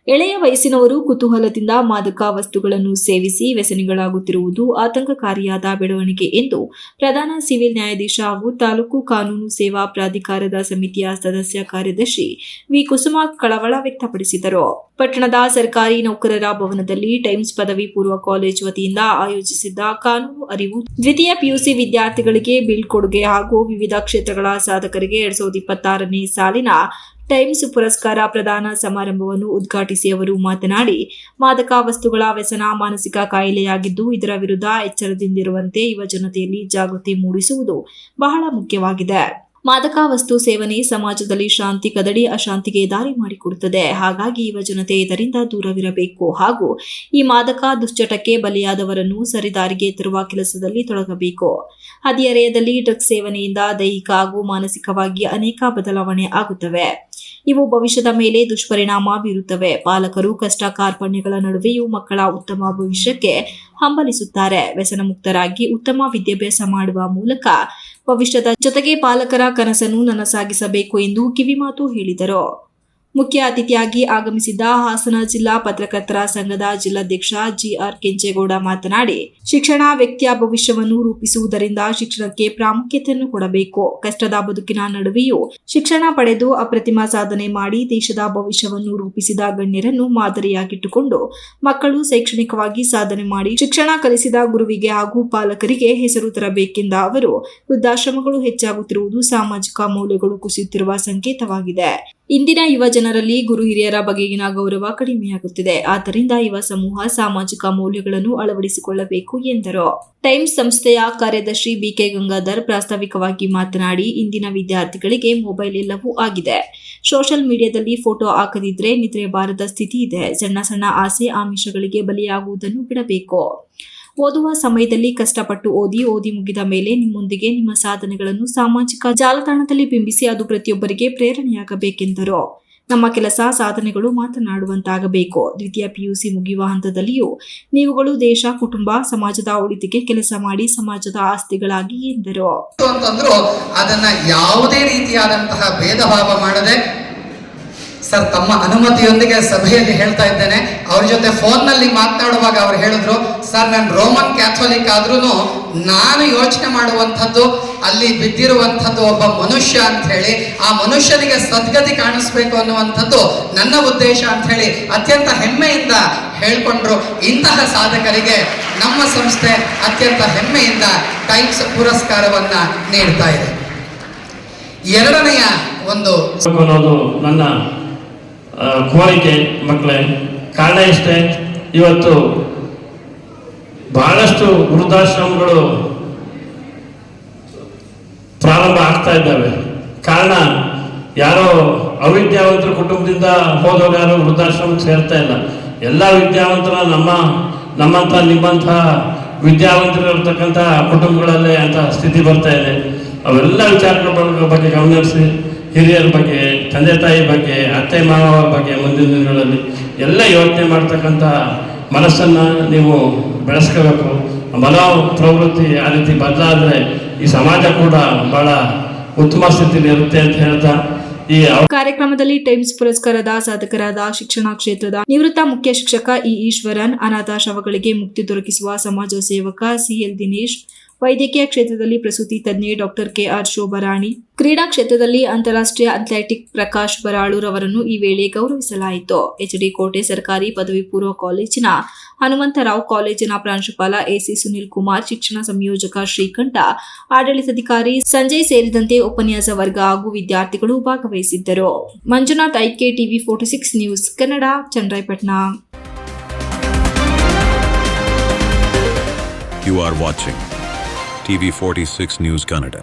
ಎಳೆಯ ವಯಸ್ಸಿನವರು ಕುತೂಹಲದಿಂದ ಮಾದಕ ವಸ್ತುಗಳನ್ನು ಸೇವಿಸಿ ವ್ಯಸನಿಗಳಾಗುತ್ತಿರುವುದು ಆತಂಕಕಾರಿಯಾದ ಬೆಳವಣಿಗೆ ಎಂದು ಪ್ರಧಾನ ಸಿವಿಲ್ ನ್ಯಾಯಾಧೀಶ ಹಾಗೂ ತಾಲೂಕು ಕಾನೂನು ಸೇವಾ ಪ್ರಾಧಿಕಾರದ ಸಮಿತಿಯ ಸದಸ್ಯ ಕಾರ್ಯದರ್ಶಿ ವಿ ಕುಸುಮ ಕಳವಳ ವ್ಯಕ್ತಪಡಿಸಿದರು. ಪಟ್ಟಣದ ಸರ್ಕಾರಿ ನೌಕರರ ಭವನದಲ್ಲಿ ಟೈಮ್ಸ್ ಪದವಿ ಪೂರ್ವ ಕಾಲೇಜು ವತಿಯಿಂದ ಆಯೋಜಿಸಿದ್ದ ಕಾನೂನು ಅರಿವು ದ್ವಿತೀಯ ಪಿಯುಸಿ ವಿದ್ಯಾರ್ಥಿಗಳಿಗೆ ಬೀಳ್ಕೊಡುಗೆ ಹಾಗೂ ವಿವಿಧ ಕ್ಷೇತ್ರಗಳ ಸಾಧಕರಿಗೆ 2026ನೇ ಸಾಲಿನ ಟೈಮ್ಸ್ ಪುರಸ್ಕಾರ ಪ್ರದಾನ ಸಮಾರಂಭವನ್ನು ಉದ್ಘಾಟಿಸಿ ಅವರು ಮಾತನಾಡಿ, ಮಾದಕ ವಸ್ತುಗಳ ವ್ಯಸನ ಮಾನಸಿಕ ಕಾಯಿಲೆಯಾಗಿದ್ದು ಇದರ ವಿರುದ್ಧ ಎಚ್ಚರದಿಂದಿರುವಂತೆ ಯುವ ಜನತೆಯಲ್ಲಿ ಜಾಗೃತಿ ಮೂಡಿಸುವುದು ಬಹಳ ಮುಖ್ಯವಾಗಿದೆ. ಮಾದಕ ವಸ್ತು ಸೇವನೆ ಸಮಾಜದಲ್ಲಿ ಶಾಂತಿ ಕದಡಿ ಅಶಾಂತಿಗೆ ದಾರಿ ಮಾಡಿಕೊಡುತ್ತದೆ. ಹಾಗಾಗಿ ಯುವ ಜನತೆ ಇದರಿಂದ ದೂರವಿರಬೇಕು ಹಾಗೂ ಈ ಮಾದಕ ದುಶ್ಚಟಕ್ಕೆ ಬಲಿಯಾದವರನ್ನು ಸರಿದಾರಿಗೆ ತರುವ ಕೆಲಸದಲ್ಲಿ ತೊಡಗಬೇಕು. ಹದಿಹರೆಯದಲ್ಲಿ ಡ್ರಗ್ಸ್ ಸೇವನೆಯಿಂದ ದೈಹಿಕ ಹಾಗೂ ಮಾನಸಿಕವಾಗಿ ಅನೇಕ ಬದಲಾವಣೆ ಆಗುತ್ತವೆ. ಇವು ಭವಿಷ್ಯದ ಮೇಲೆ ದುಷ್ಪರಿಣಾಮ ಬೀರುತ್ತವೆ. ಪಾಲಕರು ಕಷ್ಟ ಕಾರ್ಪಣ್ಯಗಳ ನಡುವೆಯೂ ಮಕ್ಕಳ ಉತ್ತಮ ಭವಿಷ್ಯಕ್ಕೆ ಹಂಬಲಿಸುತ್ತಾರೆ. ವ್ಯಸನ ಮುಕ್ತರಾಗಿ ಉತ್ತಮ ವಿದ್ಯಾಭ್ಯಾಸ ಮಾಡುವ ಮೂಲಕ ಭವಿಷ್ಯದ ಜೊತೆಗೆ ಪಾಲಕರ ಕನಸನ್ನು ನನಸಾಗಿಸಬೇಕು ಎಂದು ಕಿವಿಮಾತು ಹೇಳಿದರು. ಮುಖ್ಯ ಅತಿಥಿಯಾಗಿ ಆಗಮಿಸಿದ್ದ ಹಾಸನ ಜಿಲ್ಲಾ ಪತ್ರಕರ್ತರ ಸಂಘದ ಜಿಲ್ಲಾಧ್ಯಕ್ಷ ಜಿಆರ್ ಕೆಂಚೇಗೌಡ ಮಾತನಾಡಿ, ಶಿಕ್ಷಣ ವ್ಯಕ್ತಿಯ ಭವಿಷ್ಯವನ್ನು ರೂಪಿಸುವುದರಿಂದ ಶಿಕ್ಷಣಕ್ಕೆ ಪ್ರಾಮುಖ್ಯತೆಯನ್ನು ಕೊಡಬೇಕು. ಕಷ್ಟದ ಬದುಕಿನ ನಡುವೆಯೂ ಶಿಕ್ಷಣ ಪಡೆದು ಅಪ್ರತಿಮ ಸಾಧನೆ ಮಾಡಿ ದೇಶದ ಭವಿಷ್ಯವನ್ನು ರೂಪಿಸಿದ ಗಣ್ಯರನ್ನು ಮಾದರಿಯಾಗಿಟ್ಟುಕೊಂಡು ಮಕ್ಕಳು ಶೈಕ್ಷಣಿಕವಾಗಿ ಸಾಧನೆ ಮಾಡಿ ಶಿಕ್ಷಣ ಕಲಿಸಿದ ಗುರುವಿಗೆ ಹಾಗೂ ಪಾಲಕರಿಗೆ ಹೆಸರು ತರಬೇಕೆಂದ ಅವರು, ವೃದ್ಧಾಶ್ರಮಗಳು ಹೆಚ್ಚಾಗುತ್ತಿರುವುದು ಸಾಮಾಜಿಕ ಮೌಲ್ಯಗಳು ಕುಸಿಯುತ್ತಿರುವ ಸಂಕೇತವಾಗಿದೆ. ಇಂದಿನ ಯುವ ಜನರಲ್ಲಿ ಗುರು ಹಿರಿಯರ ಬಗೆಗಿನ ಗೌರವ ಕಡಿಮೆಯಾಗುತ್ತಿದೆ. ಆದ್ದರಿಂದ ಯುವ ಸಮೂಹ ಸಾಮಾಜಿಕ ಮೌಲ್ಯಗಳನ್ನು ಅಳವಡಿಸಿಕೊಳ್ಳಬೇಕು ಎಂದರು. ಟೈಮ್ಸ್ ಸಂಸ್ಥೆಯ ಕಾರ್ಯದರ್ಶಿ ಬಿಕೆ ಗಂಗಾಧರ್ ಪ್ರಾಸ್ತಾವಿಕವಾಗಿ ಮಾತನಾಡಿ, ಇಂದಿನ ವಿದ್ಯಾರ್ಥಿಗಳಿಗೆ ಮೊಬೈಲ್ ಎಲ್ಲವೂ ಆಗಿದೆ. ಸೋಷಿಯಲ್ ಮೀಡಿಯಾದಲ್ಲಿ ಫೋಟೋ ಹಾಕದಿದ್ರೆ ನಿದ್ರೆ ಬಾರದ ಸ್ಥಿತಿ ಇದೆ. ಸಣ್ಣ ಸಣ್ಣ ಆಸೆ ಆಮಿಷಗಳಿಗೆ ಬಲಿಯಾಗುವುದನ್ನು ಬಿಡಬೇಕು. ಓದುವ ಸಮಯದಲ್ಲಿ ಕಷ್ಟಪಟ್ಟು ಓದಿ ಮುಗಿದ ಮೇಲೆ ನಿಮ್ಮೊಂದಿಗೆ ನಿಮ್ಮ ಸಾಧನೆಗಳನ್ನು ಸಾಮಾಜಿಕ ಜಾಲತಾಣದಲ್ಲಿ ಬಿಂಬಿಸಿ ಅದು ಪ್ರತಿಯೊಬ್ಬರಿಗೆ ಪ್ರೇರಣೆಯಾಗಬೇಕೆಂದರು. ನಮ್ಮ ಕೆಲಸ ಸಾಧನೆಗಳು ಮಾತನಾಡುವಂತಾಗಬೇಕು. ದ್ವಿತೀಯ ಪಿಯುಸಿ ಮುಗಿಯುವ ಹಂತದಲ್ಲಿಯೂ ನೀವುಗಳು ದೇಶ, ಕುಟುಂಬ, ಸಮಾಜದ ಒಳಿತಿಗೆ ಕೆಲಸ ಮಾಡಿ ಸಮಾಜದ ಆಸ್ತಿಗಳಾಗಿ ಎಂದರು. ಅದನ್ನ ಯಾವುದೇ ರೀತಿಯಾದಂತಹ ಭೇದ ಭಾವ ಮಾಡದೆ ಸರ್ ತಮ್ಮ ಅನುಮತಿಯೊಂದಿಗೆ ಸಭೆಯಲ್ಲಿ ಹೇಳ್ತಾ ಇದ್ದೇನೆ. ಅವ್ರ ಜೊತೆ ಫೋನ್ನಲ್ಲಿ ಮಾತನಾಡುವಾಗ ಅವ್ರು ಹೇಳಿದ್ರು, ಸರ್ ನಾನು ರೋಮನ್ ಕ್ಯಾಥೋಲಿಕ್ ಆದ್ರೂ ನಾನು ಯೋಚನೆ ಮಾಡುವಂಥದ್ದು ಅಲ್ಲಿ ಬಿದ್ದಿರುವಂಥದ್ದು ಒಬ್ಬ ಮನುಷ್ಯ ಅಂತ ಹೇಳಿ, ಆ ಮನುಷ್ಯನಿಗೆ ಸದ್ಗತಿ ಕಾಣಿಸ್ಬೇಕು ಅನ್ನುವಂಥದ್ದು ನನ್ನ ಉದ್ದೇಶ ಅಂತ ಹೇಳಿ ಅತ್ಯಂತ ಹೆಮ್ಮೆಯಿಂದ ಹೇಳ್ಕೊಂಡ್ರು. ಇಂತಹ ಸಾಧಕರಿಗೆ ನಮ್ಮ ಸಂಸ್ಥೆ ಅತ್ಯಂತ ಹೆಮ್ಮೆಯಿಂದ ಟೈಮ್ಸ್ ಪುರಸ್ಕಾರವನ್ನ ನೀಡ್ತಾ ಇದೆ. ಎರಡನೆಯ ಒಂದು ನನ್ನ ಕೋರಿಕೆ ಮಕ್ಕಳೇ, ಕಾರಣ ಇಷ್ಟೇ, ಇವತ್ತು ಬಹಳಷ್ಟು ವೃದ್ಧಾಶ್ರಮಗಳು ಪ್ರಾರಂಭ ಆಗ್ತಾ ಇದ್ದಾವೆ. ಕಾರಣ ಯಾರೋ ಅವಿದ್ಯಾವಂತರ ಕುಟುಂಬದಿಂದ ಹೋದವರು ಯಾರೋ ವೃದ್ಧಾಶ್ರಮಕ್ಕೆ ಸೇರ್ತಾ ಇಲ್ಲ. ಎಲ್ಲ ವಿದ್ಯಾವಂತರ ನಮ್ಮಂಥ ನಿಮ್ಮಂಥ ವಿದ್ಯಾವಂತರಿರ್ತಕ್ಕಂಥ ಕುಟುಂಬಗಳಲ್ಲೇ ಅಂತ ಸ್ಥಿತಿ ಬರ್ತಾ ಇದೆ. ಅವೆಲ್ಲ ವಿಚಾರಗಳ ಬಗ್ಗೆ ಗಮನಿಸಿ, ಹಿರಿಯರ ಬಗ್ಗೆ, ತಂದೆ ತಾಯಿ ಬಗ್ಗೆ, ಅತ್ತೆ ಮಾವ ಬಗ್ಗೆ ಮುಂದಿನ ದಿನಗಳಲ್ಲಿ ಎಲ್ಲ ಯೋಚನೆ ಮಾಡ್ತಕ್ಕಂಥ ಮನಸ್ಸನ್ನು ನೀವು ಬೆಳೆಸ್ಕೋಬೇಕು. ಮನೋ ಪ್ರವೃತ್ತಿ ಆ ರೀತಿ ಬದಲಾದರೆ ಈ ಸಮಾಜ ಕೂಡ ಬಹಳ ಉತ್ತಮ ಸ್ಥಿತಿಯಲ್ಲಿ ಇರುತ್ತೆ ಅಂತ ಹೇಳ್ತಾ ಈ ಕಾರ್ಯಕ್ರಮದಲ್ಲಿ ಟೈಮ್ಸ್ ಪುರಸ್ಕಾರದ ಸಾಧಕರಾದ ಶಿಕ್ಷಣ ಕ್ಷೇತ್ರದ ನಿವೃತ್ತ ಮುಖ್ಯ ಶಿಕ್ಷಕ ಇ ಈಶ್ವರನ್, ಅನಾಥ ಶವಗಳಿಗೆ ಮುಕ್ತಿ ದೊರಕಿಸುವ ಸಮಾಜ ಸೇವಕ ಸಿಎಲ್ ದಿನೇಶ್, ವೈದ್ಯಕೀಯ ಕ್ಷೇತ್ರದಲ್ಲಿ ಪ್ರಸೂತಿ ತಜ್ಞೆ ಡಾಕ್ಟರ್ ಕೆಆರ್ ಶೋಭರಾಣಿ, ಕ್ರೀಡಾ ಕ್ಷೇತ್ರದಲ್ಲಿ ಅಂತಾರಾಷ್ಟ್ರೀಯ ಅಥ್ಲೆಟಿಕ್ ಪ್ರಕಾಶ್ ಬರಾಳೂರ್ ಅವರನ್ನು ಈ ವೇಳೆ ಗೌರವಿಸಲಾಯಿತು. ಎಚ್ಡಿ ಕೋಟೆ ಸರ್ಕಾರಿ ಪದವಿ ಪೂರ್ವ ಕಾಲೇಜಿನ ಹನುಮಂತರಾವ್, ಕಾಲೇಜಿನ ಪ್ರಾಂಶುಪಾಲ ಎಸಿ ಸುನಿಲ್ ಕುಮಾರ್, ಶಿಕ್ಷಣ ಸಂಯೋಜಕ ಶ್ರೀಕಂಠ, ಆಡಳಿತಾಧಿಕಾರಿ ಸಂಜಯ್ ಸೇರಿದಂತೆ ಉಪನ್ಯಾಸ ವರ್ಗ ಹಾಗೂ ವಿದ್ಯಾರ್ಥಿಗಳು ಭಾಗವಹಿಸಿದ್ದರು. Manjunath, IK, TV 46 news Kannada, Channarayapatna. You are watching TV 46 News Kannada.